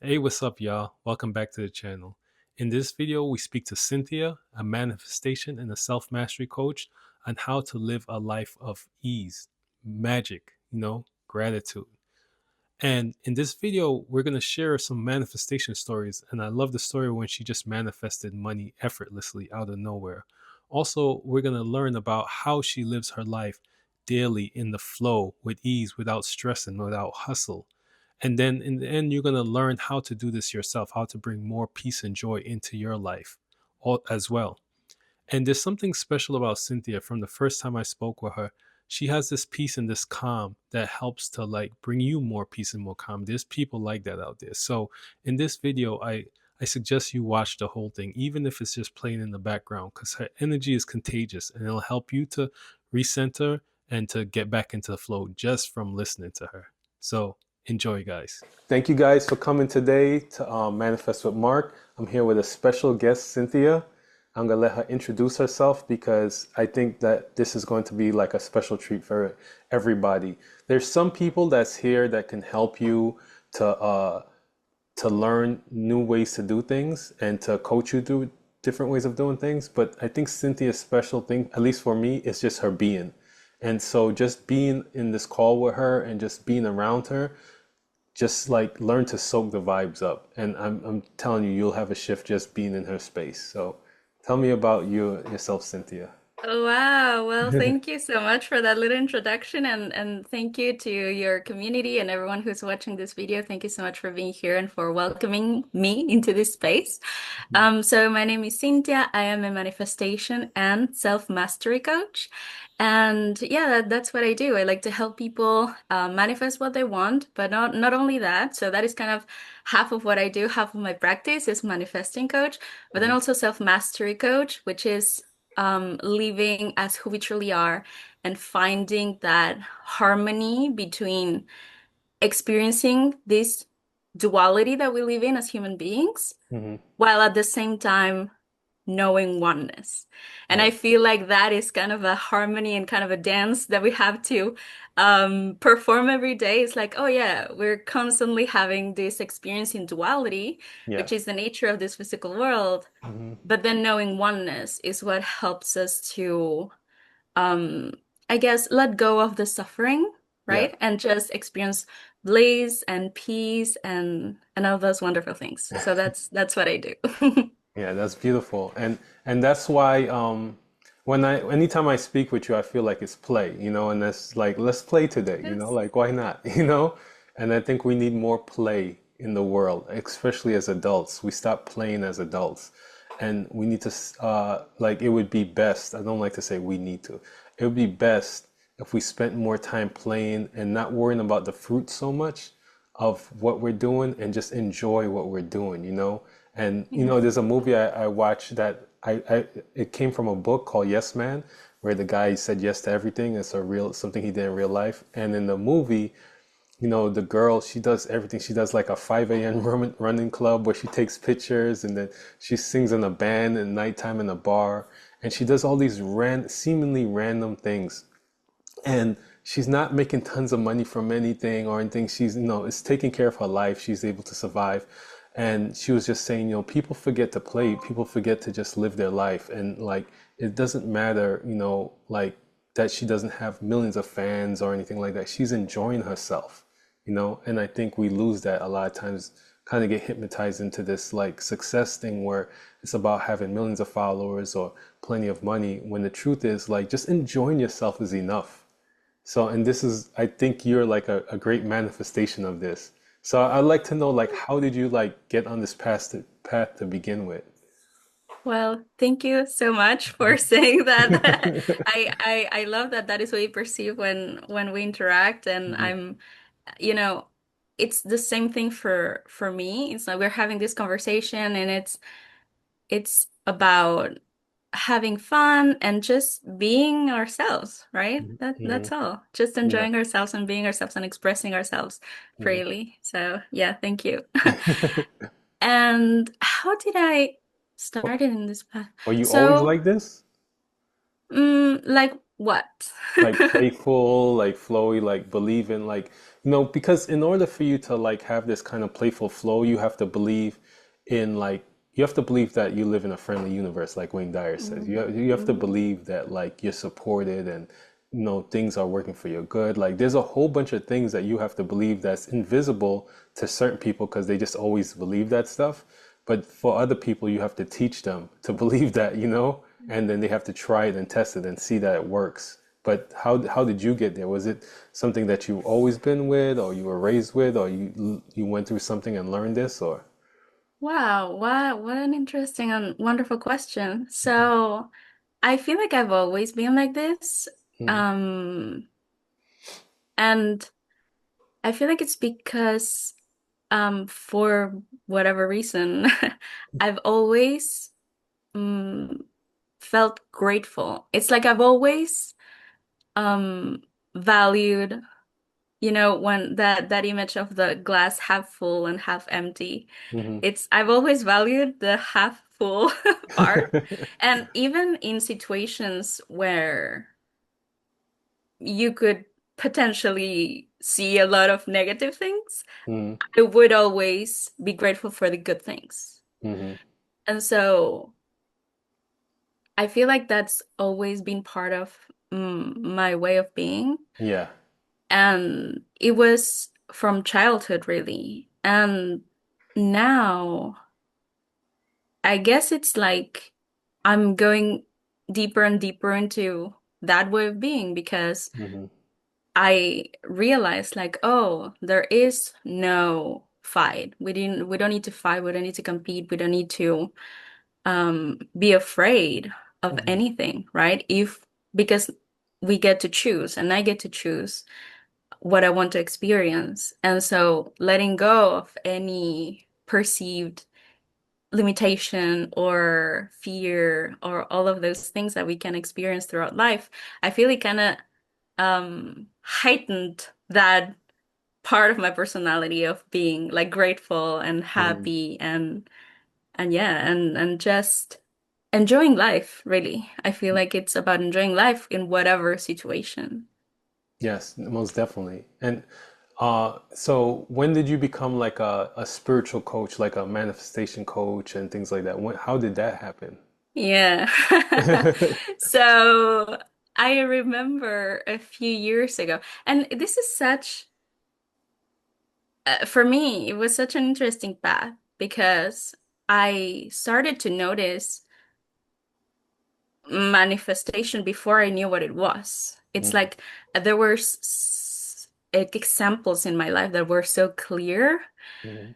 Hey, what's up, y'all? Welcome back to the channel. In this video, we speak to Cynthia, a manifestation and a self mastery coach, on how to live a life of ease, magic, gratitude. And in this video, we're going to share some manifestation stories. And I love the story when she just manifested money effortlessly out of nowhere. Also, we're going to learn about how she lives her life daily in the flow with ease, without stressing, without hustle. And then in the end, you're going to learn how to do this yourself, how to bring more peace and joy into your life as well. And there's something special about Cynthia from the first time I spoke with her. She has this peace and this calm that helps to like bring you more peace and more calm. There's people like that out there. So in this video, I suggest you watch the whole thing, even if it's just playing in the background, because her energy is contagious and it'll help you to recenter and to get back into the flow just from listening to her. So enjoy, guys. Thank you guys for coming today to Manifest with Mark. I'm here with a special guest, Cynthia. I'm going to let her introduce herself because I think that this is going to be like a special treat for everybody. There's some people that's here that can help you to learn new ways to do things and to coach you through different ways of doing things. But I think Cynthia's special thing, at least for me, is just her being. And so just being in this call with her and just being around her, just like learn to soak the vibes up. And I'm telling you, you'll have a shift just being in her space. So tell me about yourself, Cynthia. Oh, wow. Well, thank you so much for that little introduction and thank you to your community and everyone who's watching this video. Thank you so much for being here and for welcoming me into this space. So my name is Cintia. I am a manifestation and self-mastery coach. And yeah, that's what I do. I like to help people manifest what they want, but not only that. So that is kind of half of what I do. Half of my practice is manifesting coach, but then Mhm. also self-mastery coach, which is living as who we truly are and finding that harmony between experiencing this duality that we live in as human beings, Mhm. while at the same time knowing oneness. And I Right. feel like that is kind of a harmony and kind of a dance that we have to perform every day. It's like, oh yeah, we're constantly having this experience in duality, Yeah. which is the nature of this physical world. Mhm. But then knowing oneness is what helps us to, um, I guess, let go of the suffering, Yeah. right? And just experience bliss and peace and all those wonderful things. So that's what I do. Yeah, that's beautiful. And that's why when I anytime I speak with you, I feel like it's play, and that's like let's play today, Yes. like why not, And I think we need more play in the world, especially as adults. We stop playing as adults, and we need to like it would be best. I don't like to say we need to. It would be best if we spent more time playing and not worrying about the fruit so much of what we're doing and just enjoy what we're doing. And Yeah. there's a movie I watched that I it came from a book called Yes Man, where the guy said yes to everything. It's a real something he did in real life. And in the movie, the girl, she does everything. She does like a 5 a.m. running club where she takes pictures and then she sings in a band at nighttime in a bar. And she does all these seemingly random things, and she's not making tons of money from anything or anything. She's, it's taking care of her life. She's able to survive. And she was just saying, people forget to play. People forget to just live their life. And like, it doesn't matter, like that she doesn't have millions of fans or anything like that. She's enjoying herself. And I think we lose that a lot of times, kind of get hypnotized into this like success thing where it's about having millions of followers or plenty of money, when the truth is like just enjoying yourself is enough. So, and this is, I think you're like a great manifestation of this. So I'd like to know, like, how did you like get on this path to begin with? Well, thank you so much for saying that. I love that that is what you perceive when we interact, and Mhm. I'm, you know, it's the same thing for me. It's like we're having this conversation, and it's about having fun and just being ourselves, right? That's Mhm. all. Just Yeah. enjoying ourselves and being ourselves and expressing ourselves Mhm. freely. So yeah, thank you. And how did I started in this path? Were you always So, like this? like What? like playful, like flowy, like believe in like because in order for you to like have this kind of playful flow, you have to believe in like you have to believe that you live in a friendly universe, like Wayne Dyer says. You have to Mhm. believe that like you're supported and things are working for your good. Like there's a whole bunch of things that you have to believe that's invisible to certain people because they just always believe that stuff. But for other people, you have to teach them to believe that, and then they have to try it and test it and see that it works. But how did you get there? Was it something that you've always been with, or you were raised with, or you went through something and learned this, or? Wow, what an interesting and wonderful question. So, I feel like I've always been like this. Mm, Um, and I feel like it's because for whatever reason, I've always um felt grateful. It's like I've always um valued, when that image of the glass half full and half empty. hmm I've always valued the half full part. And even in situations where you could potentially see a lot of negative things, hmm I would always be grateful for the good things. hmm And so I feel like that's always been part of my way of being. Yeah. And it was from childhood, really. And now I guess it's like I'm going deeper and deeper into that way of being because hmm I realized like, oh, there is no fight. We don't need to fight, we don't need to compete, we don't need to be afraid of hmm anything, right? If because we get to choose and I get to choose what I want to experience. And so letting go of any perceived limitation or fear or all of those things that we can experience throughout life, I feel it kind of heightened that part of my personality of being like grateful and hmm happy and yeah, and just enjoying life, really. I feel like it's about enjoying life in whatever situation. Yes, most definitely. And so when did you become like a spiritual coach, like a manifestation coach and things like that? How did that happen? Yeah. So I remember a few years ago, and this is for me, it was such an interesting path because I started to notice manifestation before I knew what it was. It's Mm, like there were examples in my life that were so clear mhm.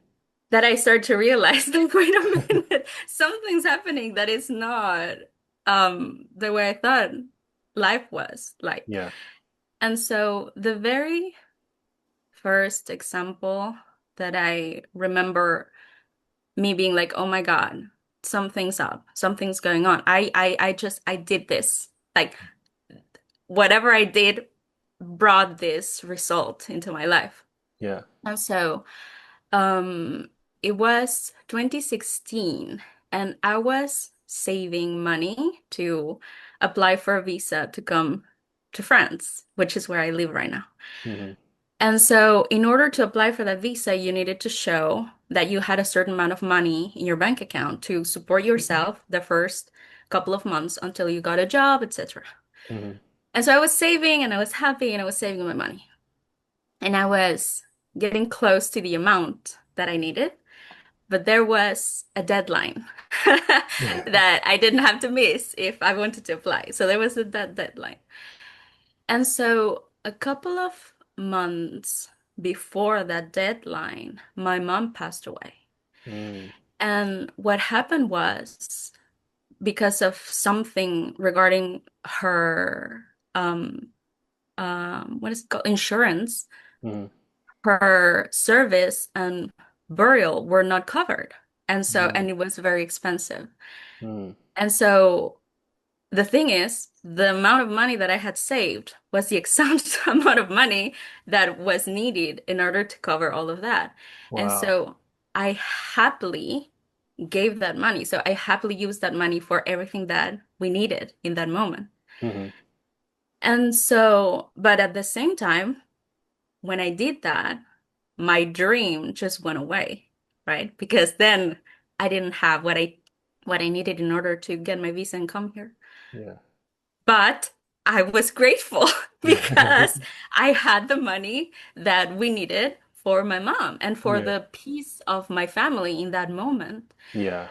that I started to realize, like, wait a minute, something's happening that is not the way I thought life was like. Yeah. And so the very first example that I remember me being like, oh my God, something's up, something's going on. I did this. Like whatever I did brought this result into my life. Yeah. And so Um, it was 2016, and I was saving money to apply for a visa to come to France, which is where I live right now. hmm And so, in order to apply for that visa, you needed to show that you had a certain amount of money in your bank account to support yourself the first couple of months until you got a job, etc. hmm And so I was saving and I was happy and I was saving my money. And I was getting close to the amount that I needed. But there was a deadline that I didn't have to miss if I wanted to apply. So there was that deadline. And so a couple of months before that deadline, my mom passed away. Mm, And what happened was because of something regarding her what is it called? Insurance, mm, her service and burial were not covered. And mm, it was very expensive. mm. And so the thing is, the amount of money that I had saved was the exact amount of money that was needed in order to cover all of that. And Wow. so I happily gave that money. So I happily used that money for everything that we needed in that moment. hmm And so, but at the same time, when I did that, my dream just went away, right? Because then I didn't have what I needed in order to get my visa and come here. Yeah. But I was grateful Yeah. because I had the money that we needed for my mom and for Yeah. the peace of my family in that moment. Yeah.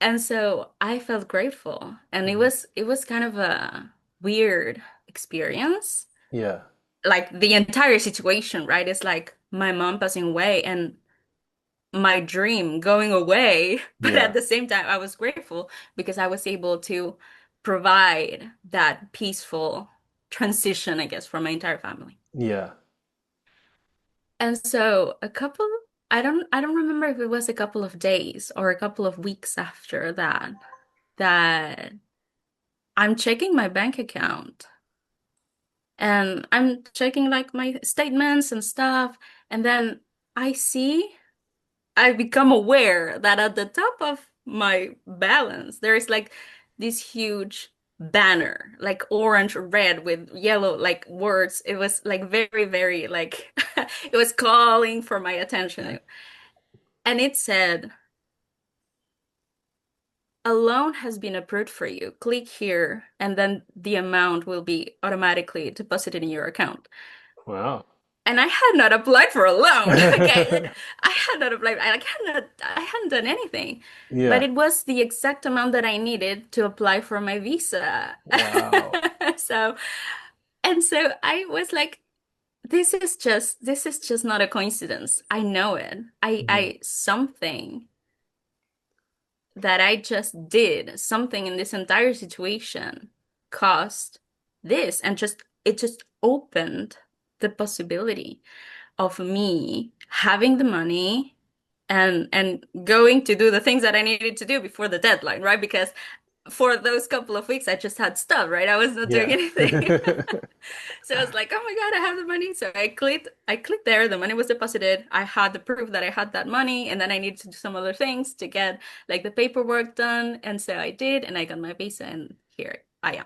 And so I felt grateful. And it Mhm. was it was kind of a weird experience. Yeah. Like the entire situation, right? It's like my mom passing away and my dream going away. But at Yeah. the same time, I was grateful because I was able to provide that peaceful transition, I guess, for my entire family. Yeah. And so I don't remember if it was a couple of days or a couple of weeks after that I'm checking my bank account and I'm checking like my statements and stuff. And then I become aware that at the top of my balance, there is like this huge banner, like orange, red with yellow, like words. It was like very, very like it was calling for my attention. And it said, a loan has been approved for you. Click here, and then the amount will be automatically deposited in your account. Wow. And I had not applied for a loan. Okay, like I had not applied. I hadn't done anything. But Yeah. it was the exact amount that I needed to apply for my visa. Wow. So, and so I was like, this is just not a coincidence. I know it. Mhm. I something that I just did, something in this entire situation caused this and just it just opened the possibility of me having the money and going to do the things that I needed to do before the deadline, right? Because for those couple of weeks I just had stuff, right? I was not doing Yeah. anything. So I was like, oh my God, I have the money. So I clicked there, the money was deposited. I had the proof that I had that money, and then I needed to do some other things to get like the paperwork done. And so I did, and I got my visa, and here I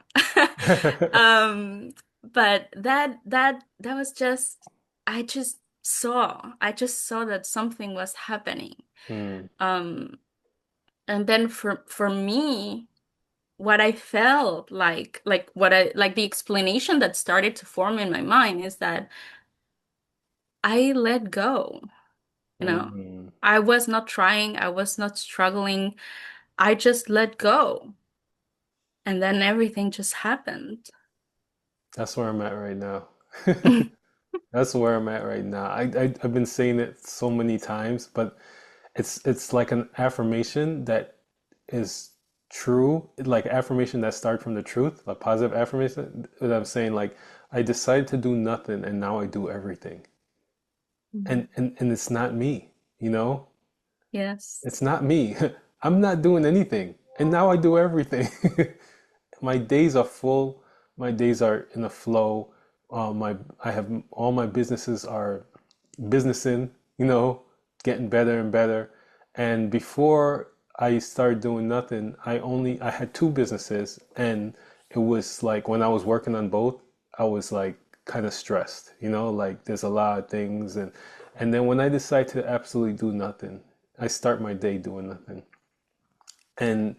am. But that was just I just saw that something was happening. Mm. Um, and then for me, what I felt like what I like the explanation that started to form in my mind is that I let go, you know. Mm. I was not trying, I was not struggling. I just let go. And then everything just happened. That's where I'm at right now. That's where I'm at right now. I've been saying it so many times, but it's like an affirmation that is true, like affirmation that starts from the truth, a positive affirmation that I'm saying like I decided to do nothing and now I do everything. Mhm. And it's not me, you know? Yes. It's not me. I'm not doing anything. And now I do everything. My days are full. My days are in a flow. My I have all my businesses are businessing, getting better and better. And before I started doing nothing, I had two businesses, and it was like when I was working on both, I was like kind of stressed, like there's a lot of things, and then when I decide to absolutely do nothing, I start my day doing nothing. And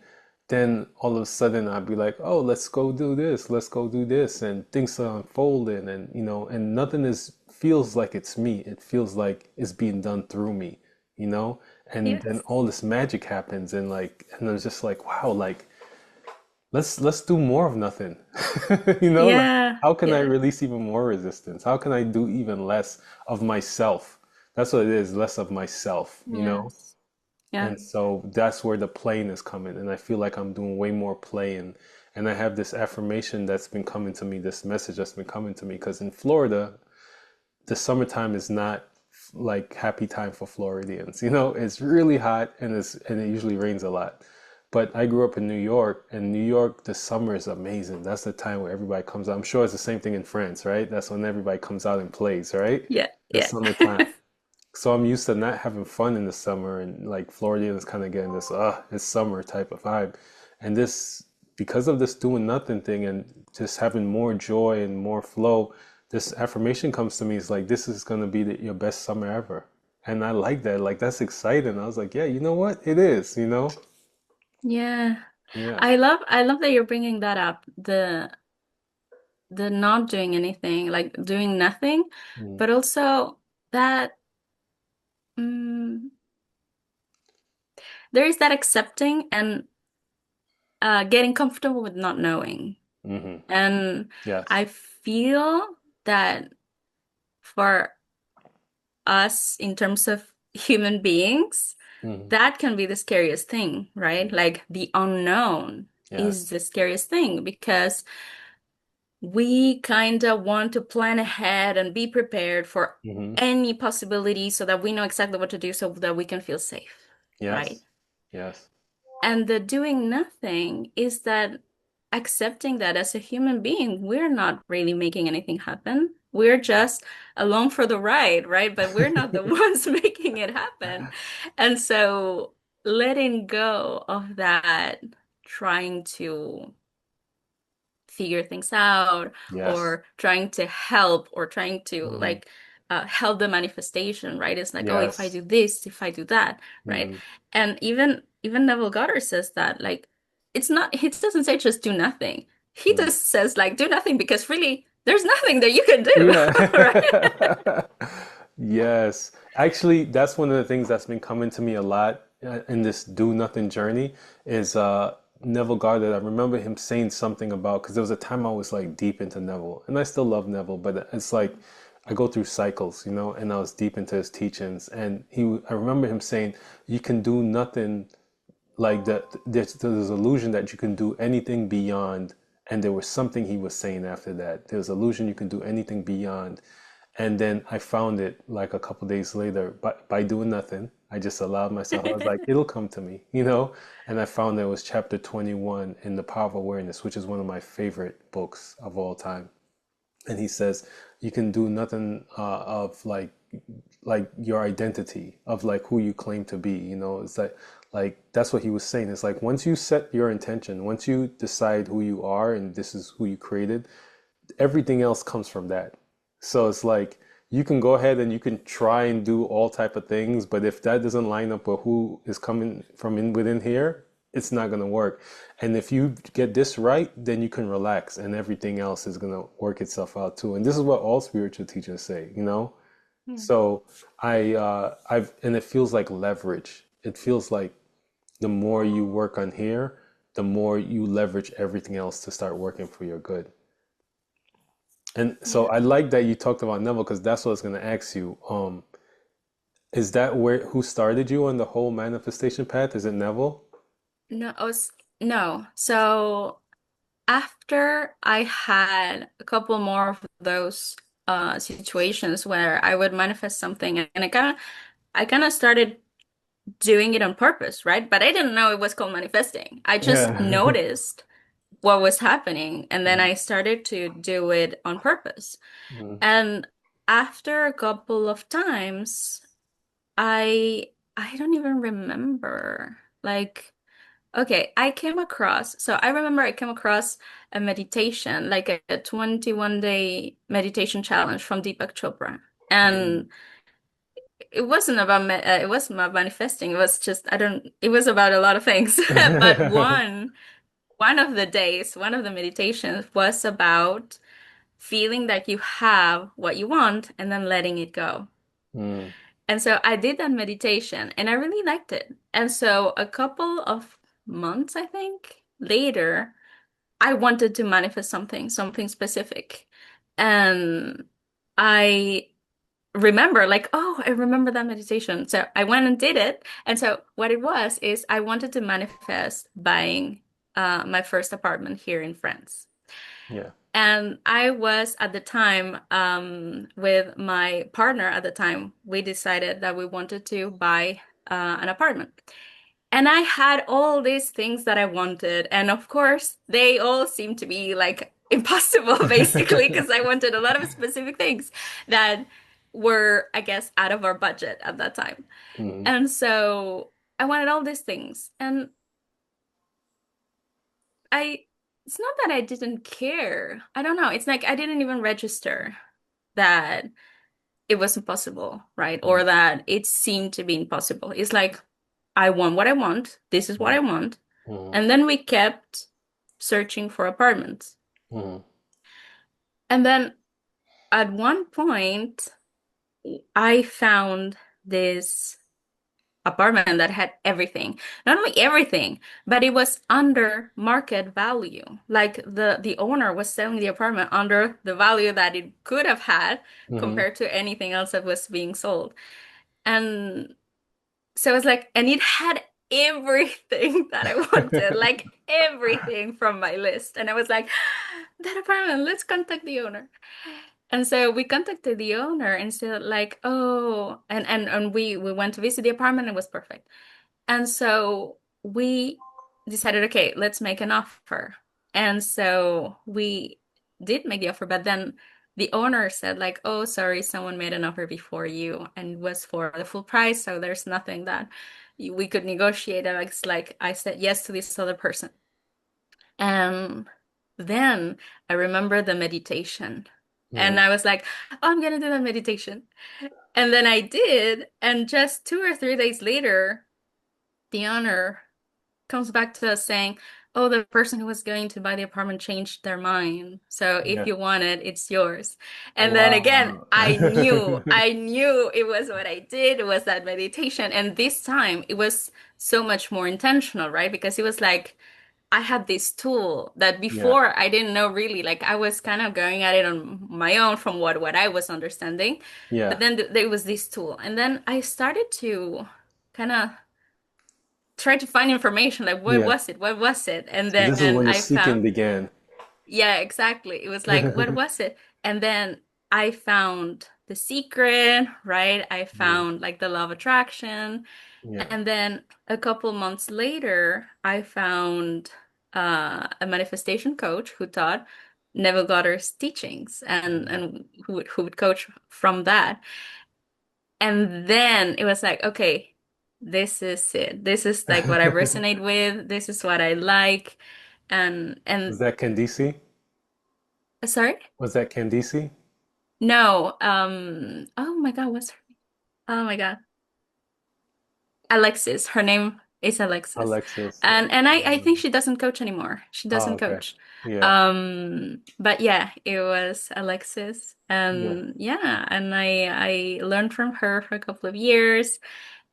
then all of a sudden I'd be like, oh, let's go do this, let's go do this. And things are unfolding, and and nothing feels like it's me. It feels like it's being done through me, you know? And then Yes. all this magic happens, and I was just like, wow, like let's do more of nothing. Like Yeah. how can I Yeah. release even more resistance? How can I do even less of myself? That's what it is, less of myself. Yes. Yeah. And so that's where the playing is coming. And I feel like I'm doing way more playing. And I have this affirmation that's been coming to me, this message that's been coming to me. Because in Florida, the summertime is not like happy time for Floridians. It's really hot and it usually rains a lot. But I grew up in New York, and New York, the summer is amazing. That's the time where everybody comes out. I'm sure it's the same thing in France, right? That's when everybody comes out and plays, right? Yeah. The Yeah. summertime. So I'm used to not having fun in the summer, and like Floridians kind of getting this, it's summer type of vibe. And because of this doing nothing thing and just having more joy and more flow, this affirmation comes to me. It's like, this is going to be your best summer ever. And I like that. Like, that's exciting. I was like, yeah, you know what? It is, you know? Yeah. Yeah. I love that you're bringing that up. The not doing anything, like doing nothing, Mm-hmm. but also that mm, there is that accepting and getting comfortable with not knowing. Mm-hmm. And Yes. I feel that for us, in terms of human beings, Mm-hmm. that can be the scariest thing, right? Like the unknown is Yes. the scariest thing because we kind of want to plan ahead and be prepared for Mm-hmm. any possibility so that we know exactly what to do so that we can feel safe, right? Yes. Yes. And the doing nothing is that accepting that as a human being, we're not really making anything happen. We're just along for the ride, right? But we're not the ones making it happen. And so letting go of that, trying to figure things out Yes. or trying to help or trying to Mm-hmm. help the manifestation, right? It's like, oh, if I Yes. do this, if I do that, right? Mm-hmm. And even Neville Goddard says that, like, it's not, he doesn't say just do nothing. He Mm-hmm. just says like do nothing because really there's nothing that you can do, right? Yeah. Yes. Actually, that's one of the things that's been coming to me a lot in this do nothing journey is Neville Goddard. I remember him saying something about because there was a time I was like deep into Neville, and I still love Neville, but it's like I go through cycles, you know, and I was deep into his teachings, and I remember him saying, "You can do nothing like that there's illusion that you can do anything beyond, and there was something he was saying after that, there's illusion you can do anything beyond. And then I found it like a couple days later by doing nothing. I just allowed myself, I was like, it'll come to me, you know. And I found that it was chapter 21 in the Power of Awareness, which is one of my favorite books of all time. And he says you can do nothing of like your identity of like who you claim to be, you know. It's like that's what he was saying. It's like once you set your intention, once you decide who you are and this is who you created, everything else comes from that. So it's like you can go ahead and you can try and do all type of things, but if that doesn't line up with who is coming from in within here, it's not going to work. And if you get this right, then you can relax and everything else is going to work itself out too. And this is what all spiritual teachers say, you know? Hmm. So and it feels like leverage. It feels like the more you work on here, the more you leverage everything else to start working for your good. And so Yeah. I like that you talked about Neville because that's what I was going to ask you. Is that who started you on the whole manifestation path? Is it Neville? No, no. So after I had a couple more of those situations where I would manifest something and I kind of started doing it on purpose, right? But I didn't know it was called manifesting. I just Yeah. noticed what was happening and then I started to do it on purpose. Mm, And after a couple of times, I don't even remember. Like, okay, I remember I came across a meditation, like a 21-day meditation challenge from Deepak Chopra. mm, And it wasn't about manifesting. It was just, it was about a lot of things. But one of the days, one of the meditations was about feeling that you have what you want and then letting it go. mm, And so I did that meditation and I really liked it. And so a couple of months, I think, later, I wanted to manifest something specific. And I remember, like, oh, I remember that meditation. So I went and did it. And so what it was is I wanted to manifest buying my first apartment here in France. yeah. And I was at the time, with my partner at the time, we decided that we wanted to buy an apartment. And I had all these things that I wanted. And of course, they all seemed to be like impossible, basically, because I wanted a lot of specific things that were, I guess, out of our budget at that time. Mm, And so I wanted all these things. And I it's not that I didn't care. I don't know. It's like I didn't even register that it was impossible, right? Mm, Or that it seemed to be impossible. It's like I want what I want. This is what mm, I want. mm, And then we kept searching for apartments. mm, And then at one point, I found this apartment that had everything. Not only everything, but it was under market value. Like the owner was selling the apartment under the value that it could have had mm, compared to anything else that was being sold. And so I was like, and it had everything that I wanted, like everything from my list. And I was like, that apartment, let's contact the owner. And so we contacted the owner and said like, oh, and we went to visit the apartment. It was perfect. And so we decided, okay, let's make an offer. And so we did make the offer, but then the owner said like, oh, sorry, someone made an offer before you and it was for the full price, so there's nothing that we could negotiate. And it's like I said yes to this other person. And then I remember the meditation. And mm. I was like, oh, I'm gonna do that meditation. And then I did, and just 2 or 3 days later, the owner comes back to us saying, "Oh, the person who was going to buy the apartment changed their mind. So if Yeah. you want it, it's yours." And then again, Wow. I knew it was what I did, it was that meditation. And this time it was so much more intentional, right? Because it was like I had this tool that Yeah. before I didn't know really, like I was kind of going at it on my own from what I was understanding. But Yeah. then there was this tool. And then I started to kind of try to find information like what Yeah. was it? What was it? And So this is then when the I seeking found, began. yeah, exactly. It was like, what was it? And then I found The Secret, right? I Mm, found like the law of attraction. yeah. And then a couple months later, I found a manifestation coach who taught Neville Goddard's teachings and Mm. who would coach from that. And then it was like, okay, this is it. This is like what I resonate with. This is what I like. Was And that Candice? sorry? Was that Candice? No, oh my God, what's her name? Oh my God. Alexis. Her name is Alexis. Alexis. And I think she doesn't coach anymore. She Oh, doesn't okay. coach. Yeah. But yeah, it was Alexis. Yeah. And yeah, and I learned from her for a couple of years.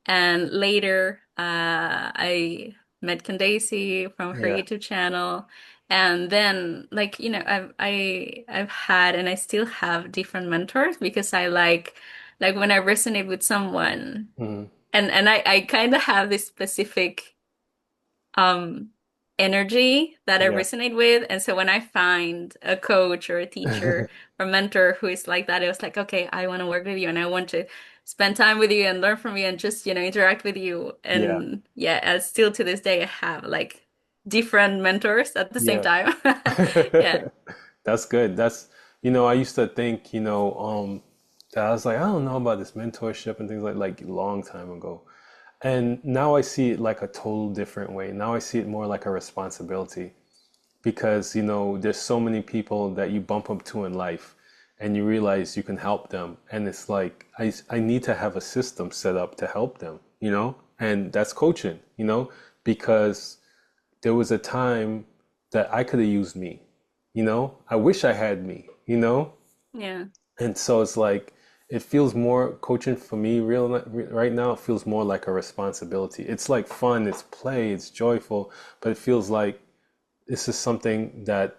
And later, I met Candace from her Yeah. YouTube channel. And then, like, I've had and I still have different mentors because I like when I resonate with someone, Mm. and I kind of have this specific um energy that I Yeah. resonate with. And so when I find a coach or a teacher or mentor who is like that, it was like, okay, I want to work with you and I want to spend time with you and learn from you and just, interact with you. Yeah. And yeah, as still to this day I have like different mentors at the same Yeah. time. Yeah. That's good. I used to think, that I was like, I don't know about this mentorship and things like a long time ago. And now I see it like a total different way. Now I see it more like a responsibility because, there's so many people that you bump up to in life and you realize you can help them. And it's like, I need to have a system set up to help them, and that's coaching, because there was a time that I could have used me, I wish I had me, Yeah. and so it's like it feels more coaching for me right now. It feels more like a responsibility. It's like fun, it's play, it's joyful, but it feels like this is something that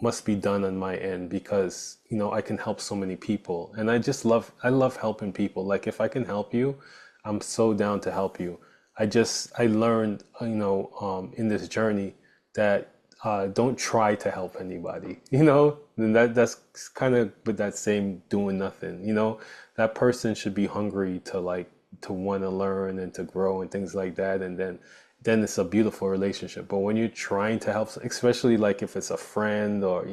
must be done on my end because I can help so many people, and I love helping people. Like if I can help you, I'm so down to help you. I learned in this journey that don't try to help anybody, and that's kind of with that same doing nothing, that person should be hungry to like to want to learn and to grow and things like that, and then it's a beautiful relationship. But when you're trying to help, especially like if it's a friend or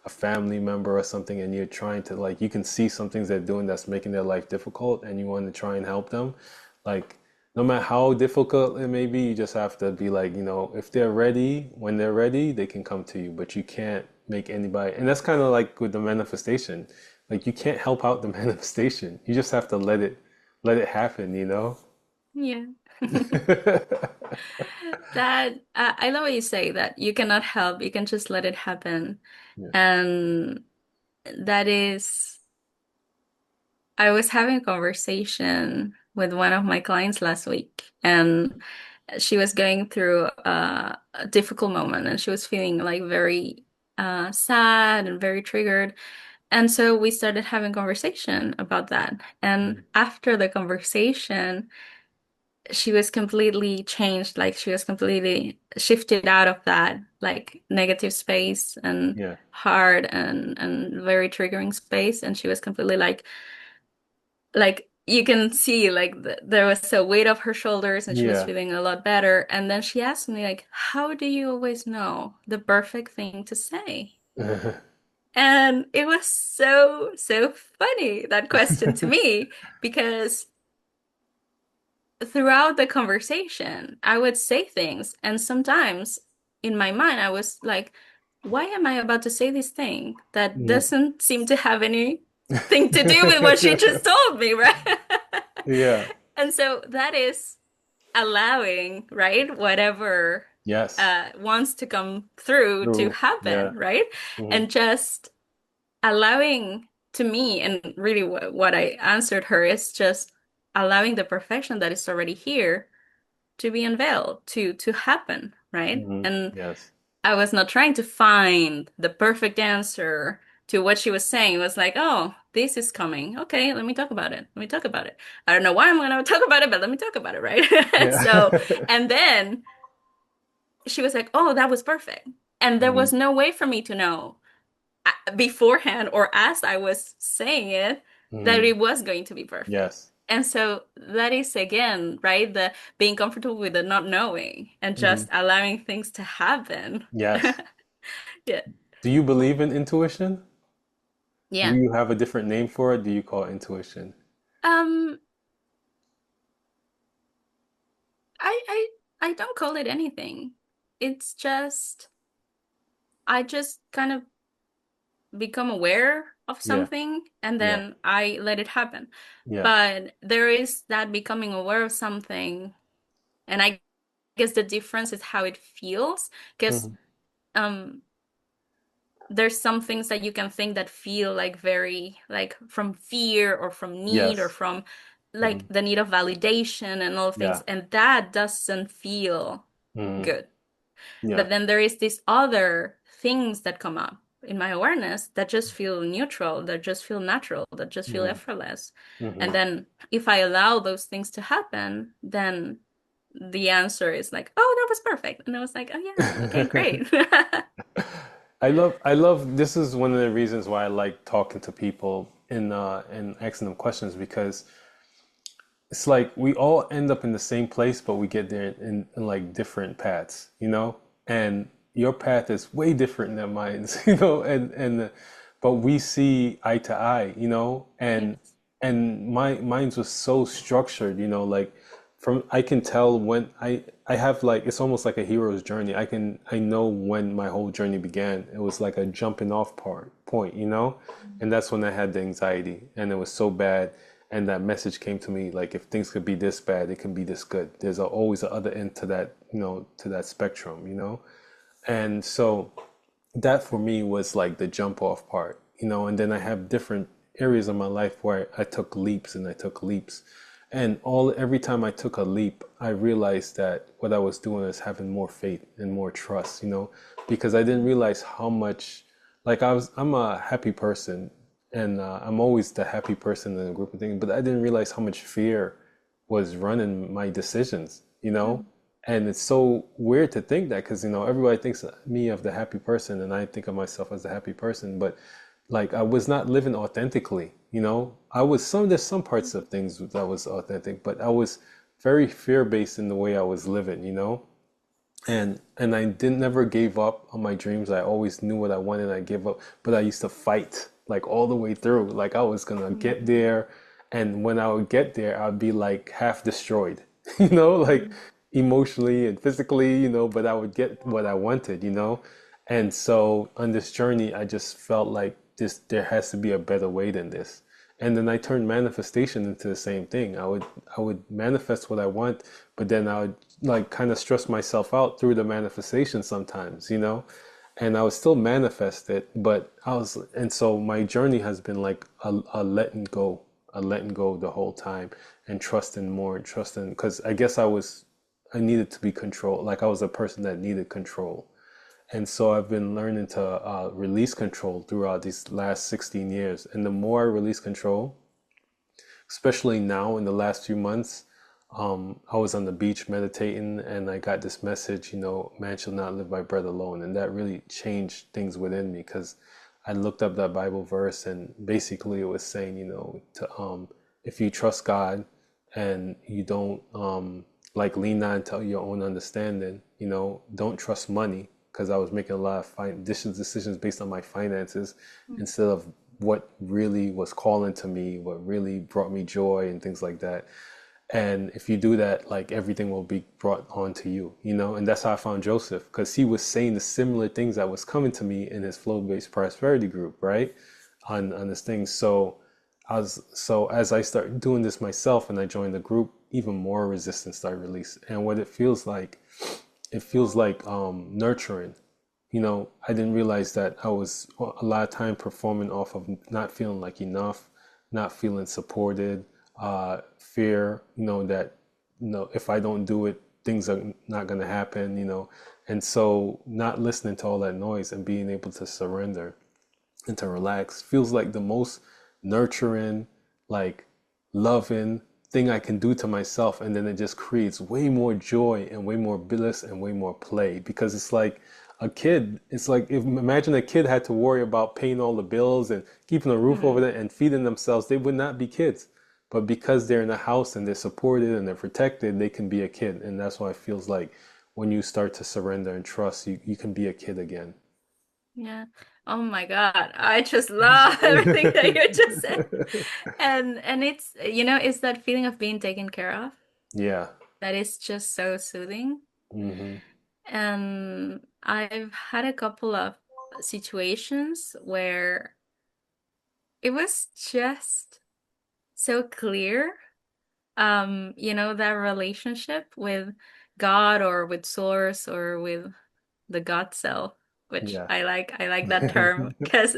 a family member or something, and you're trying to you can see some things they're doing that's making their life difficult, and you want to try and help them, like no matter how difficult it may be, you just have to be like, if they're ready, when they're ready, they can come to you, but you can't make anybody. And that's kind of like with the manifestation. Like you can't help out the manifestation. You just have to let it happen, you know? Yeah. That I love what you say that you cannot help, you can just let it happen. Yeah. And that is, I was having a conversation with one of my clients last week, and she was going through a difficult moment, and she was feeling like very sad and very triggered. And so we started having conversation about that. And Mm. after the conversation, she was completely changed, like she was completely shifted out of that like negative space and Yeah. hard and very triggering space, and she was completely like you can see like there was a weight off her shoulders and she was Yeah. feeling a lot better. And then she asked me like, how do you always know the perfect thing to say? And it was so funny, that question to me, because throughout the conversation, I would say things, and sometimes in my mind, I was like, why am I about to say this thing that Mm. doesn't seem to have anything to do with what she just told me, right? Yeah. And so that is allowing, right, whatever Yes. wants to come through to True. happen, Yeah. right? Hmm. And just allowing to me, and really what I answered her is just allowing the perfection that is already here to be unveiled, to happen, right? Hmm. And Yes. I was not trying to find the perfect answer to what she was saying. It was like, oh, this is coming. Okay, let me talk about it. Let me talk about it. I don't know why I'm gonna talk about it, but let me talk about it, right? So, Yeah. and then she was like, oh, that was perfect. And there Hmm. was no way for me to know beforehand or as I was saying it that Hmm. it was going to be perfect. Yes. And so that is again, right? The being comfortable with the not knowing and Hmm. just allowing things to happen. Yes. Yeah. Do you believe in intuition? Do Yeah. you have a different name for it? Do you call it intuition? Um, I I I don't call it anything. It's just I just kind of become aware of Yeah. something and Yeah. then I let it happen. Yeah. But there is that becoming aware of something, and I guess the difference is how it feels. Because Hmm. um there's some things that you can think that feel like very like from fear or from need or Yes. from Hmm. like the need of validation and all things, Yeah. and that doesn't feel Hmm. good. Yeah. But then there is these other things that come up in my awareness that just feel neutral, that just feel natural, that just feel Hmm. effortless. Hmm. And then if I allow those things to happen, then the answer is like, oh, that was perfect. And I was like, oh yeah, okay, great. I love this is one of the reasons why I like talking to people and asking them questions because it's like we all end up in the same place, but we get there in like different paths, you know? And your path is way different than mine's, and but we see eye to eye, Yes. and mine's was so structured, like from I can tell when I have like it's almost like a hero's journey. I know when my whole journey began. It was like a jumping off point, and that's when I had the anxiety, and it was so bad. And that message came to me like if things could be this bad, it can be this good. There's always a other end to that, to that spectrum. And so that for me was like the jump off part. And then I have different areas of my life where I took leaps and I took leaps. And every time I took a leap, I realized that what I was doing is having more faith and more trust, because I didn't realize how much like I'm a happy person and I'm always the happy person in a group of things, but I didn't realize how much fear was running my decisions. Mm. And it's so weird to think that because, everybody thinks of me of the happy person and I think of myself as a happy person, but like I was not living authentically. There's some parts of things that was authentic, but I was very fear-based in the way I was living. And I didn't never gave up on my dreams. I always knew what I wanted. I gave up, but I used to fight like all the way through. Like I was gonna get Mm. there, and when I would get there, I'd be like half destroyed. like Mm. emotionally and physically, but I would get what I wanted, And so on this journey, I just felt like there has to be a better way than this. And then I turned manifestation into the same thing. I would manifest what I want, but then I would like kind of stress myself out through the manifestation sometimes, And I would still manifest it, but and so my journey has been like a letting go, the whole time, and trusting more and trusting, because I guess I needed to be controlled. Like I was a person that needed control. And so I've been learning to release control throughout these last 16 years. And the more I release control, especially now in the last few months, I was on the beach meditating and I got this message, man shall not live by bread alone. And that really changed things within me because I looked up that Bible verse and basically it was saying, if you trust God and you don't like lean on to your own understanding, don't trust money because I was making a lot of decisions based on my finances instead of what really was calling to me, what really brought me joy and things like that. And if you do that, like everything will be brought on to you, And that's how I found Joseph, because he was saying the similar things that was coming to me in his flow-based prosperity group, right? On this thing. So as I started doing this myself and I joined the group, even more resistance started released. And what it feels like nurturing. I didn't realize that I was a lot of time performing off of not feeling like enough, not feeling supported, fear, that, if I don't do it, things are not going to happen, And so not listening to all that noise and being able to surrender and to relax feels like the most nurturing, like loving thing I can do to myself. And then it just creates way more joy and way more bliss and way more play because it's like a kid. It's like if imagine a kid had to worry about paying all the bills and keeping a roof over Mm. them and feeding themselves, they would not be kids. But because they're in a house and they're supported and they're protected, they can be a kid. And that's why it feels like when you start to surrender and trust, you can be a kid again. Yeah. Oh my God. I just love everything that you just said. And it's that feeling of being taken care of Yeah. that is just so soothing. Hmm. And I've had a couple of situations where it was just so clear, that relationship with God or with Source or with the God self, which Yeah. I like that term because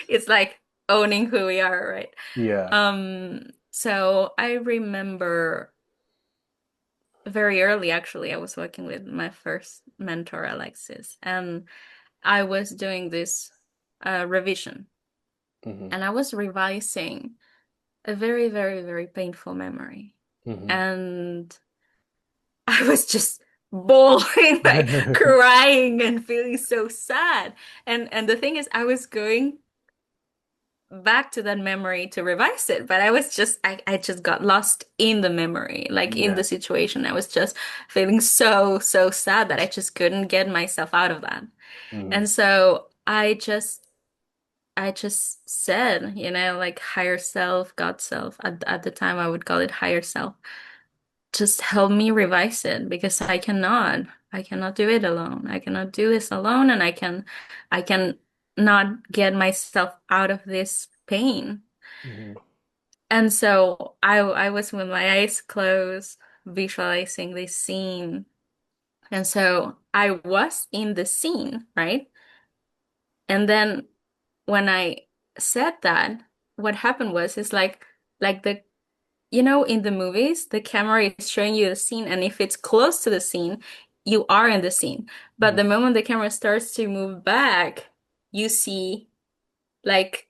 it's like owning who we are, right? Yeah. So I remember very early, actually, I was working with my first mentor, Alexis, and I was doing this revision, Hmm. and I was revising a very, very, very painful memory. Hmm. And I was just bawling, like crying and feeling so sad. And the thing is, I was going back to that memory to revise it, but I just got lost in the memory, like in Yeah. the situation. I was just feeling so, so sad that I just couldn't get myself out of that. Hmm. And so I just said, like higher self, God self. At the time, I would call it higher self. Just help me revise it because I cannot do it alone. I cannot do this alone, and I can not get myself out of this pain. Hmm. And so I was with my eyes closed, visualizing this scene. And so I was in the scene, right? And then when I said that, what happened was it's like in the movies, the camera is showing you the scene, and if it's close to the scene, you are in the scene. But the moment the camera starts to move back, you see like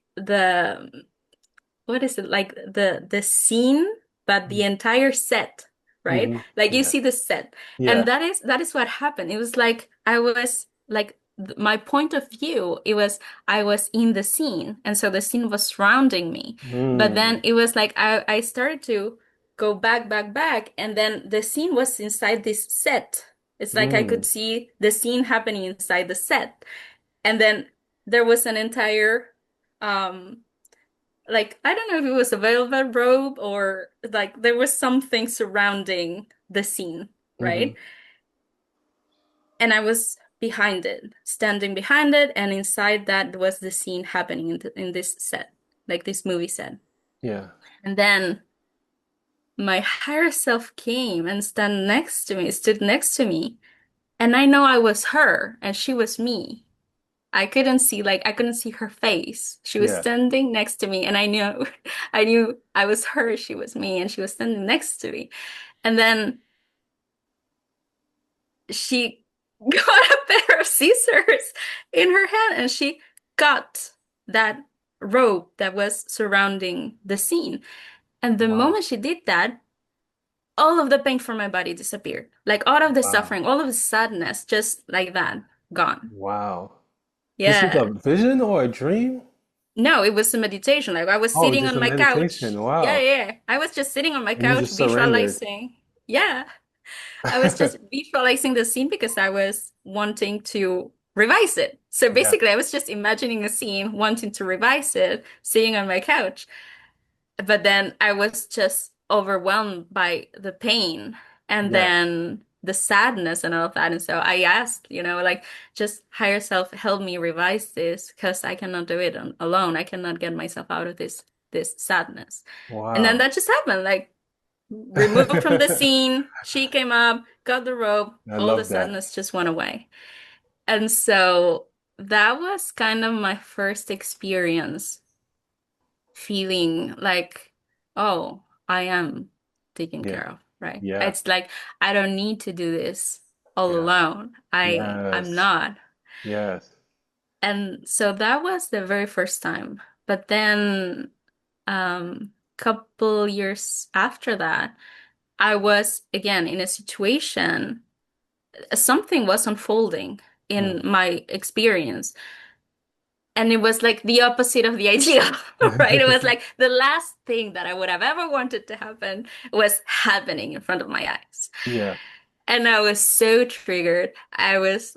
what is it? Like the scene, but the entire set, right? Hmm. Like you Yeah. see the set. And Yeah. that is what happened. It was like I was like my point of view, it was I was in the scene, and so the scene was surrounding me. But then Mm. it was like I started to go back, back, back, and then the scene was inside this set. It's like I could Mm. see the scene happening inside the set. And then there was an entire like I don't know if it was a velvet robe or like there was something surrounding the scene, Hmm. right? And I was behind it, standing behind it, and inside that was the scene happening in this set, like this movie set. Yeah. And then my higher self came and stood next to me, and I know I was her and she was me. I couldn't see her face. She was Yeah. standing next to me and I knew I knew I was her, she was me, and she was standing next to me. And then she got a pair of scissors in her hand and she cut that rope that was surrounding the scene. And the Wow. moment she did that, all of the pain from my body disappeared. Like all of the Wow. suffering, all of the sadness, just like that, gone. Wow. This was a Yeah. vision or a dream? No, it was a meditation. Like I was Oh, sitting just on a my couch. meditation. Yeah, Wow. yeah. I was just sitting on my And you couch just surrendered. visualizing. Yeah. I was just visualizing the scene because I was wanting to revise it. So Yeah. basically, I was just imagining a scene, wanting to revise it, sitting on my couch. But then I was just overwhelmed by the pain and Yes. then the sadness and all of that. And so I asked, like, just higher self, help me revise this because I cannot do it alone. I cannot get myself out of this sadness. And then Wow. that just happened. Like removed from the scene, she came up, got the rope, I all the love that. sadness just went away. And so that was kind of my first experience feeling like, oh, I am taken Yeah. care of, right? Yeah. It's like I don't need to do this all Yeah. alone. I'm Yes. not. Yes. And so that was the very first time. But then couple years after that, I was again in a situation, something was unfolding in Mm. my experience. And it was like the opposite of the ideal, right? It was like the last thing that I would have ever wanted to happen was happening in front of my eyes. Yeah. And I was so triggered. I was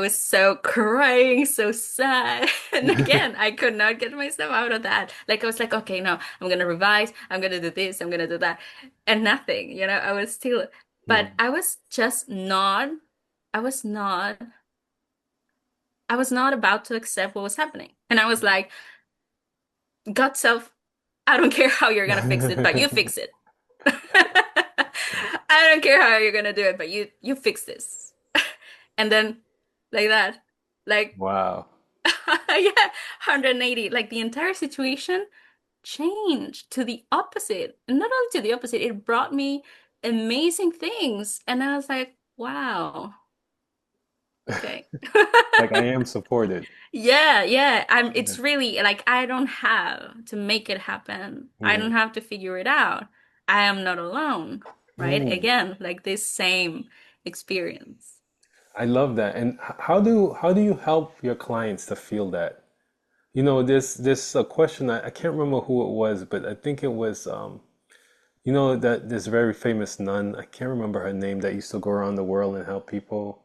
so crying, so sad. And again, I could not get myself out of that. Like I was like, okay, no, I'm gonna revise, I'm gonna do this, I'm gonna do that. And nothing, I was still, but Mm. I was not, I was not about to accept what was happening. And I was like, God self, I don't care how you're gonna fix it, but you fix it. I don't care how you're gonna do it, but you fix this. And then like that, like Wow. yeah, 180, like the entire situation changed to the opposite. And not only to the opposite, it brought me amazing things. And I was like, wow, okay. Like I am supported. Yeah, yeah. Yeah. It's really like I don't have to make it happen. I Mm. don't have to figure it out. I am not alone, right? Mm. Again, like this same experience. I love that. And how do you help your clients to feel that? You know, this a question I can't remember who it was, but I think it was you know that this very famous nun, I can't remember her name, that used to go around the world and help people.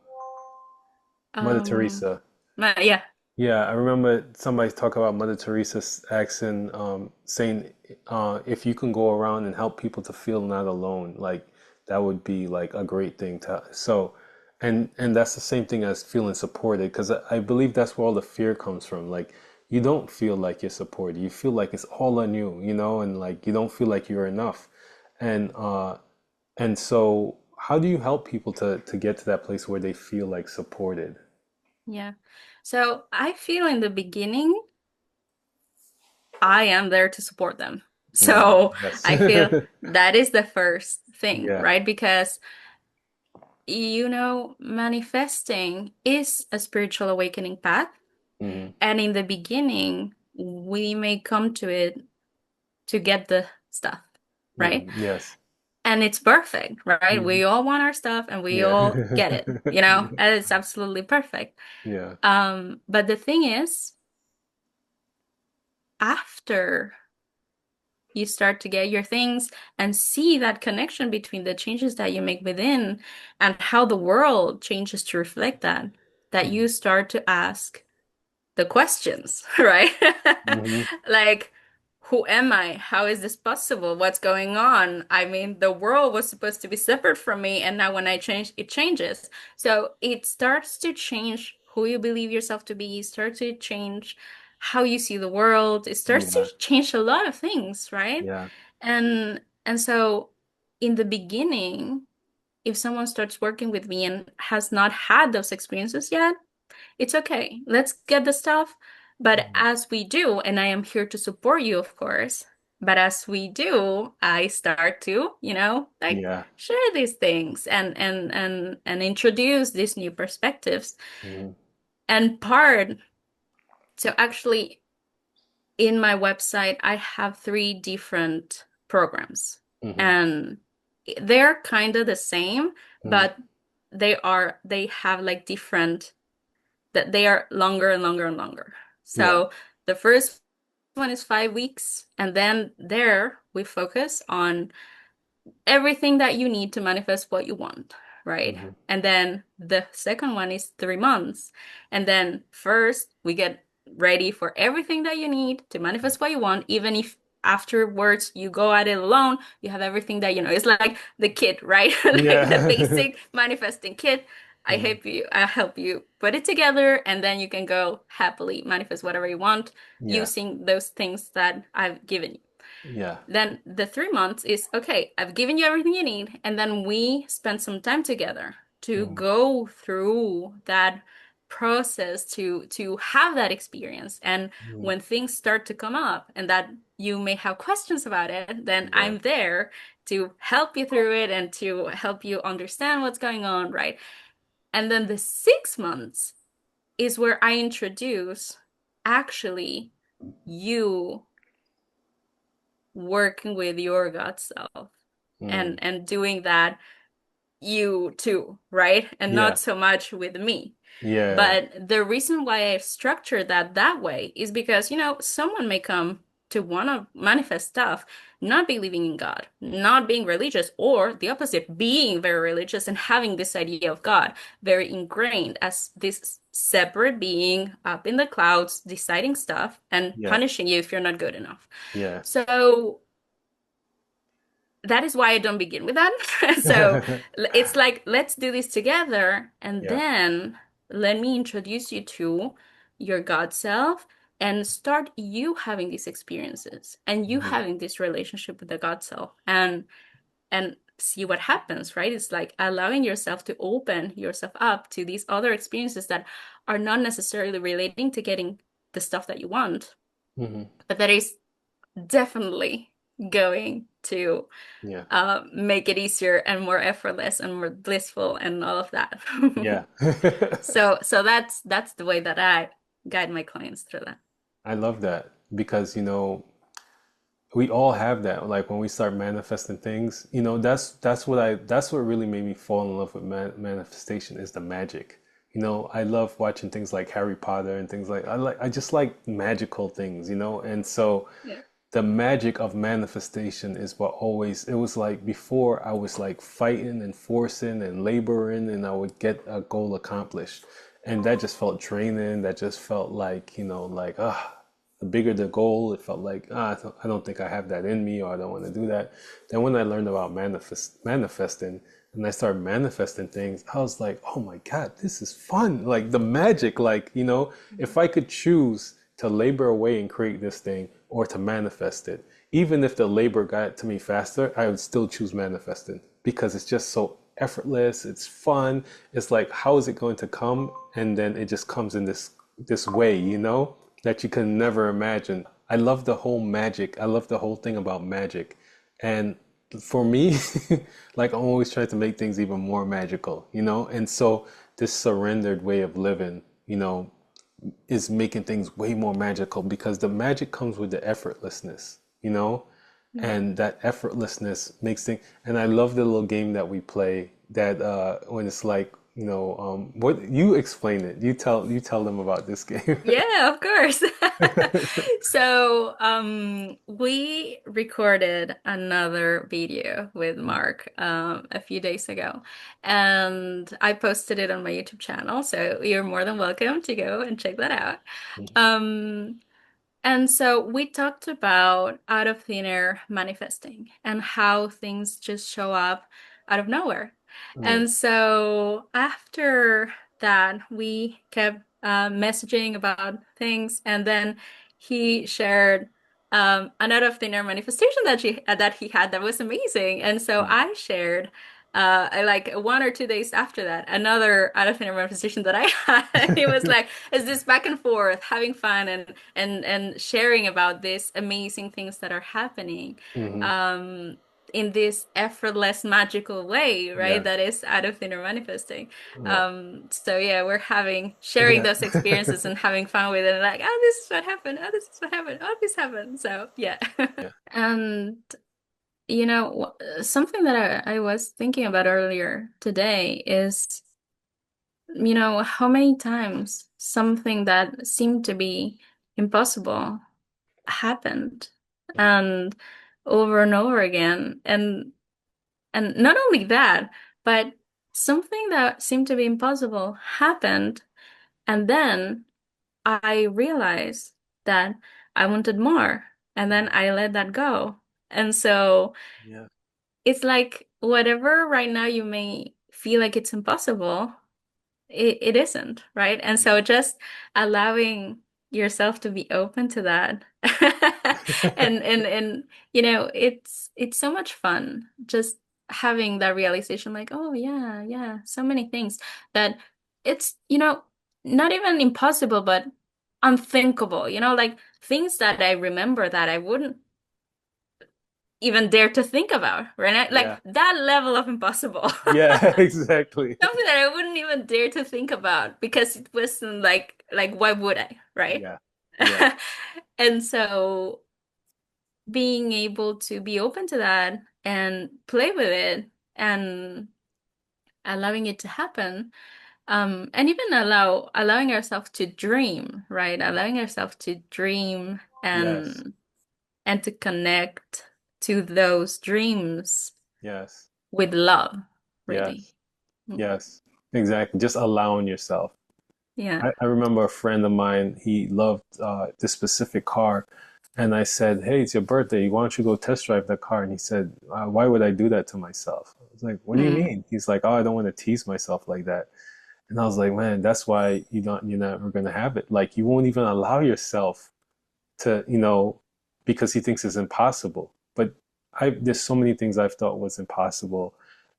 Mother Um, Teresa. yeah, Yeah, I remember somebody talk about Mother Teresa asking, saying, if you can go around and help people to feel not alone, like that would be like a great thing to. So, and that's the same thing as feeling supported, because I believe that's where all the fear comes from. Like you don't feel like you're supported, you feel like it's all on you, and like you don't feel like you're enough, and so how do you help people to get to that place where they feel like supported? yeah. So I feel in the beginning, I am there to support them. Mm, So yes. I feel that is the first thing, Yeah. right? Because manifesting is a spiritual awakening path. Hmm. And in the beginning, we may come to it to get the stuff, right? Hmm. Yes. And it's perfect, right? Hmm. We all want our stuff and we Yeah. all get it, and it's absolutely perfect. Yeah. But the thing is, after you start to get your things and see that connection between the changes that you make within and how the world changes to reflect that you start to ask the questions, right? Hmm. Like, who am I? How is this possible? What's going on? I mean, the world was supposed to be separate from me, and now when I change, it changes. So it starts to change who you believe yourself to be, start to change how you see the world. It starts to Yeah. change a lot of things, right? Yeah. And so in the beginning, if someone starts working with me and has not had those experiences yet, it's okay. Let's get the stuff. But Mhm. as we do, and I am here to support you, of course, but as we do, I start to, like Yeah. share these things and introduce these new perspectives. Mhm. And part, so actually in my website, I have three different programs Mhm. and they're kind of the same, Mhm. but they have like different that they are longer and longer and longer. Yeah. So the first one is 5 weeks, and then there we focus on everything that you need to manifest what you want, right? Mhm. And then the second one is 3 months. And then first we get ready for everything that you need to manifest what you want, even if afterwards you go at it alone, you have everything that you know. It's like the kit, right? Like the Yeah. basic manifesting kit. Mhm. I help you put it together, and then you can go happily manifest whatever you want Yeah. using those things that I've given you. Yeah. Then the 3 months is okay, I've given you everything you need, and then we spend some time together to Mhm. go through that process to have that experience. And Mhm. when things start to come up and that you may have questions about it, then Yeah. I'm there to help you through it and to help you understand what's going on, right? And then the 6 months is where I introduce actually you working with your God self Mm. and doing that you too, right? And Yeah. not so much with me. Yeah. But the reason why I've structured that way is because, someone may come to want to manifest stuff, not believing in God, not being religious, or the opposite, being very religious and having this idea of God very ingrained as this separate being up in the clouds, deciding stuff and Yeah. punishing you if you're not good enough. Yeah. So that is why I don't begin with that. So it's like, let's do this together, and Yeah. then let me introduce you to your God self and start you having these experiences and you Mhm. having this relationship with the God self and see what happens, right? It's like allowing yourself to open yourself up to these other experiences that are not necessarily relating to getting the stuff that you want, Mhm. but that is definitely going to Yeah. make it easier and more effortless and more blissful and all of that. Yeah. So that's the way that I guide my clients through that. I love that because, we all have that. Like when we start manifesting things, that's what really made me fall in love with manifestation is the magic. I love watching things like Harry Potter and things like I just like magical things, and so Yeah. the magic of manifestation is what always it was like before I was like fighting and forcing and laboring and I would get a goal accomplished and that just felt draining, that just felt like like the bigger the goal it felt like I don't think I have that in me or I don't want to do that. Then when I learned about manifesting and I started manifesting things, I was like, oh my God, this is fun, like the magic, like if I could choose to labor away and create this thing or to manifest it. Even if the labor got it to me faster, I would still choose manifesting because it's just so effortless, it's fun. It's like how is it going to come? And then it just comes in this way, that you can never imagine. I love the whole magic. I love the whole thing about magic. And for me, like I'm always trying to make things even more magical, And so this surrendered way of living, is making things way more magical because the magic comes with the effortlessness, and that effortlessness makes things. And I love the little game that we play that when it's like, what you explain it, you tell them about this game. Yeah, of course. So, we recorded another video with Mark a few days ago, and I posted it on my YouTube channel. So you're more than welcome to go and check that out. Um, And so we talked about out of thin air manifesting and how things just show up out of nowhere. Yeah. And so after that, we kept messaging about things, and then he shared an out of thin air manifestation that he had that was amazing. And so Mm. I shared. Like 1 or 2 days after that, another out of thin air manifestation that I had. It was like, it's this back and forth, having fun and sharing about these amazing things that are happening Hmm. um in this effortless magical way, right? Yes. That is out of thinner manifesting. Yeah. So yeah, we're having sharing Yeah. those experiences and having fun with it, and like, oh, this is what happened, oh, this is what happened, oh, this happened. So yeah. Yeah. And something that I was thinking about earlier today is, how many times something that seemed to be impossible happened, and over and over again. And not only that, but something that seemed to be impossible happened, and then I realized that I wanted more, and then I let that go. And so Yeah. it's like whatever right now you may feel like it's impossible, it isn't, right? And so just allowing yourself to be open to that. And it's so much fun just having that realization, like, oh yeah, yeah, so many things that it's, not even impossible, but unthinkable, like things that I remember that I wouldn't even dare to think about, right? Like Yeah. that level of impossible. Yeah. Exactly. Something that I wouldn't even dare to think about because it wasn't like why would I, right? Yeah. Yeah. And so being able to be open to that and play with it and allowing it to happen, and even allowing ourselves to dream, right? Allowing ourselves to dream Yes. and to connect to those dreams Yes. with love, really. Yes. Mm. Yes. Exactly. Just allowing yourself. Yeah. I remember a friend of mine, he loved this specific car. And I said, "Hey, it's your birthday. Why don't you go test drive that car?" And he said, "Why would I do that to myself?" I was like, "What do you Mm. mean?" He's like, "Oh, I don't want to tease myself like that." And I was like, "Man, that's why you're never gonna have it. Like, you won't even allow yourself to, because he thinks it's impossible. But there's so many things I've thought was impossible,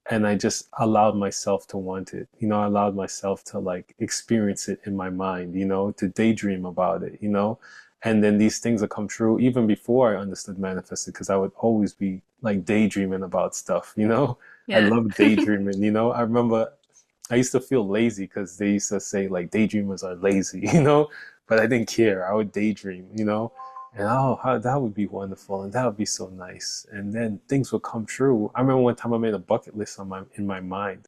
and I just allowed myself to want it. I allowed myself to like experience it in my mind, to daydream about it, and then these things will come true even before I understood manifested, because I would always be like daydreaming about stuff. I Yeah. love daydreaming. I remember I used to feel lazy because they used to say like daydreamers are lazy, but I didn't care. I would daydream. And that would be wonderful, and that would be so nice. And then things would come true. I remember one time I made a bucket list in my mind,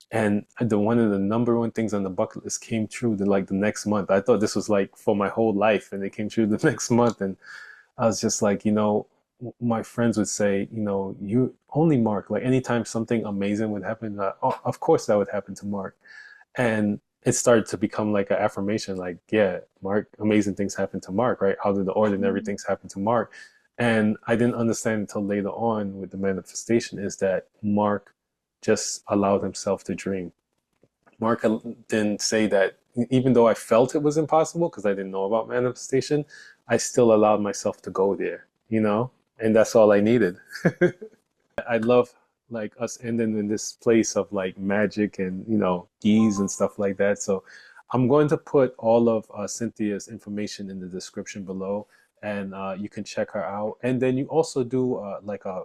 and the one of the number one things on the bucket list came true the next month. I thought this was like for my whole life, and it came true the next month. And I was just like, my friends would say, you only Mark, like anytime something amazing would happen, oh, of course that would happen to Mark. And it started to become like an affirmation, like, yeah, Mark, amazing things happen to Mark, right? Out of the ordinary Mm. things happen to Mark. And I didn't understand until later on with the manifestation is that Mark just allowed himself to dream. Mark didn't say that, even though I felt it was impossible because I didn't know about manifestation, I still allowed myself to go there, and that's all I needed. I love like us ending in this place of like magic and ease and stuff like that. So I'm going to put all of Cynthia's information in the description below, and you can check her out. And then you also do like a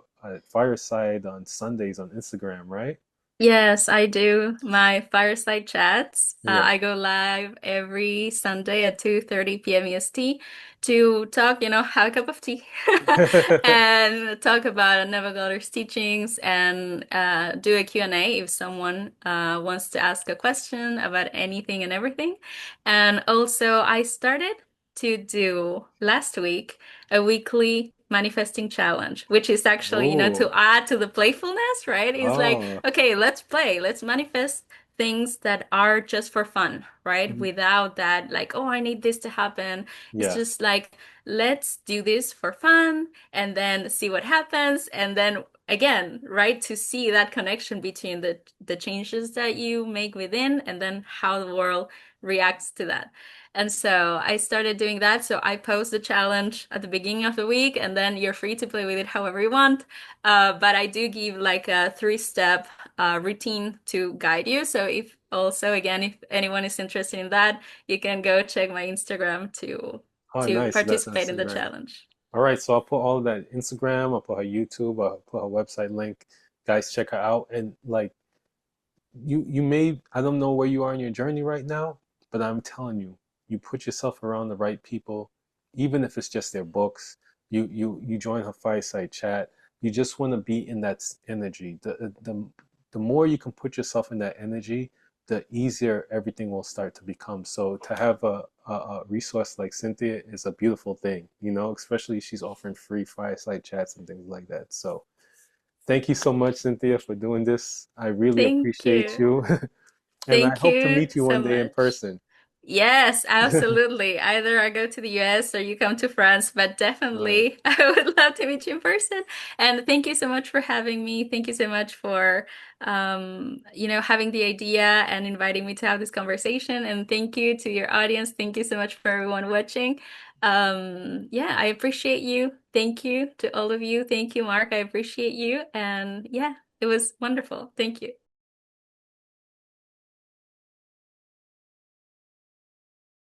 fireside on Sundays on Instagram, right? Yes, I do my fireside chats. Yeah. I go live every Sunday at 2:30 p.m. EST to talk, have a cup of tea and talk about Navigator's teachings and do a Q&A if someone wants to ask a question about anything and everything. And also, I started to do last week a weekly manifesting challenge, which is actually, to Oh, add to the playfulness, right? It's like, oh, okay, let's play, let's manifest things that are just for fun, right? Mhm. Without that, like, oh, I need this to happen. It's Yeah. just like, let's do this for fun and then see what happens. And then again, right, to see that connection between the changes that you make within and then how the world reacts to that. And so I started doing that. So I post the challenge at the beginning of the week, and then you're free to play with it however you want. But I do give like a three-step routine to guide you. So if also, again, if anyone is interested in that, you can go check my Instagram Oh, to nice. participate That's in the great. challenge. All right, so I'll put all of that Instagram, I'll put her YouTube, I'll put her website link. Guys, check her out. And like you may, I don't know where you are in your journey right now, but I'm telling you, you put yourself around the right people, even if it's just their books. You join her fireside chat. You just want to be in that energy. The more you can put yourself in that energy, the easier everything will start to become. So to have a resource like Cynthia is a beautiful thing, you know, especially she's offering free fireside chats and things like that. So thank you so much, Cynthia, for doing this. I really Thank appreciate you. you. And I Thank hope to you meet you so one day in much. person. Yes, absolutely. Either I go to the US or you come to France, but Right. definitely I would love to meet you in person. And thank you so much for having me. Thank you so much for having the idea and inviting me to have this conversation. And thank you to your audience. Thank you so much for everyone watching. Yeah, I appreciate you. Thank you to all of you. Thank you, Mark. I appreciate you. And yeah, it was wonderful. Thank you.